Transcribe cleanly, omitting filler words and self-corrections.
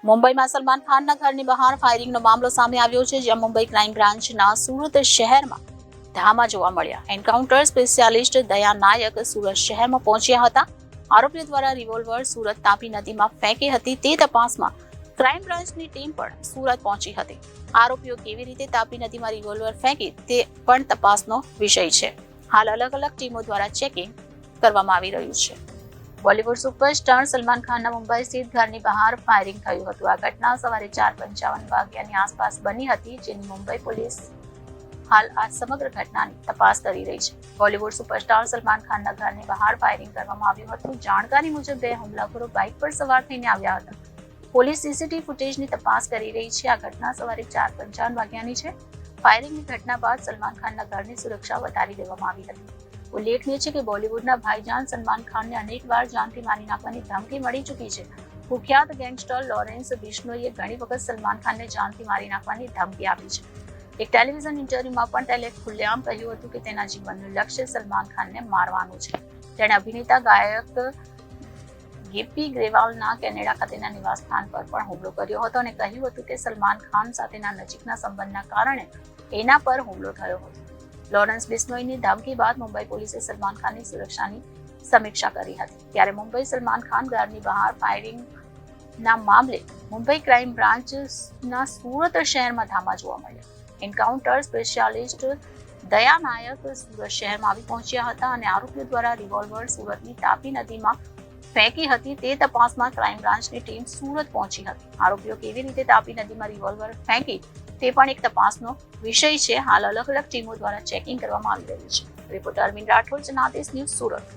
મુંબઈમાં સલમાન ખાનના ઘરની બહાર ફાયરિંગનો મામલો સામે આવ્યો છે, જ્યાં મુંબઈ ક્રાઇમ બ્રાન્ચના સુરત શહેરમાં ધામા જોવા મળ્યા. એન્કાઉન્ટર સ્પેશિયાલિસ્ટ દયા નાયક સુરત શહેરમાં પહોંચ્યા હતા. આરોપીઓ દ્વારા રિવોલ્વર સુરત તાપી નદીમાં ફેંકી હતી. તે તપાસમાં ક્રાઇમ બ્રાન્ચની ટીમ પણ સુરત પહોંચી હતી. આરોપીઓ કેવી રીતે તાપી નદીમાં રિવોલ્વર ફેંકી તે પણ તપાસનો વિષય છે. હાલ અલગ અલગ ટીમો દ્વારા ચેકિંગ કરવામાં આવી રહ્યું છે. બોલિવૂડ સુપરસ્ટાર સલમાન ખાનના મુંબઈ સ્થિત ઘરની બહાર ફાયરિંગ થયું હતું. આ ઘટના સવારે 4:55 વાગ્યાની આસપાસ બની હતી, જેની મુંબઈ પોલીસ હાલ આ સમગ્ર ઘટનાની તપાસ કરી રહી છે. બોલિવૂડ સુપરસ્ટાર સલમાન ખાનના ઘરની બહાર ફાયરિંગ કરવામાં આવ્યું હતું. જાણકારી મુજબ બે હુમલાખોરો બાઇક પર સવાર થઈને આવ્યા હતા. પોલીસ સીસીટીવી ફૂટેજની તપાસ કરી રહી છે. આ ઘટના સવારે 4:55 વાગ્યાની છે. ફાયરિંગની ઘટના બાદ સલમાન ખાનના ઘરની સુરક્ષા વધારી દેવામાં આવી હતી. ઉલ્લેખનીય છે કે બોલિવૂડના ભાઈજાન સલમાન ખાનને અનેકવાર જાનથી મારી નાખવાની ધમકી મળી ચૂકી છે. કુખ્યાત ગેંગસ્ટર લોરેન્સ બિશ્નોઈએ ઘણી વખત સલમાન ખાનને જાનથી મારી નાખવાની ધમકી આપી છે. એક ટેલિવિઝન ઇન્ટરવ્યુમાં પણ તેણે ખુલ્લેઆમ કહ્યું હતું કે તેના જીવનનું લક્ષ્ય સલમાન ખાનને મારવાનું છે. તેણે અભિનેતા ગાયક ગિપ્પી ગ્રેવાલના કેનેડા ખાતેના નિવાસસ્થાન પર પણ હુમલો કર્યો હતો અને કહ્યું હતું કે સલમાન ખાન સાથેના નજીકના સંબંધના કારણે એના પર હુમલો થયો હતો. લોરેન્સ બિશ્નોઈની ધમકી બાદ મુંબઈ પોલીસે સલમાન ખાનની સુરક્ષાની સમીક્ષા કરી હતી. ત્યારે મુંબઈ સલમાન ખાન ઘરની બહાર ફાયરિંગના મામલે મુંબઈ ક્રાઇમ બ્રાન્ચના સુરત શહેરમાં ધામા જોવા મળ્યા. એન્કાઉન્ટર સ્પેશિયાલિસ્ટ દયા નાયક સુરત શહેરમાં આવી પહોંચ્યા હતા અને આરોપીઓ દ્વારા રિવોલ્વર સુરતની તાપી નદીમાં ફેંકી હતી. તે તપાસમાં ક્રાઇમ બ્રાન્ચની ટીમ સુરત પહોંચી હતી. આરોપીઓ કેવી રીતે તાપી નદીમાં રિવોલ્વર ફેંકી તે પણ એક તપાસનો વિષય છે. હાલ અલગ અલગ ટીમો દ્વારા ચેકિંગ કરવામાં આવી રહ્યું છે. Reporter Arvind Rathod, Janadesh News, Surat.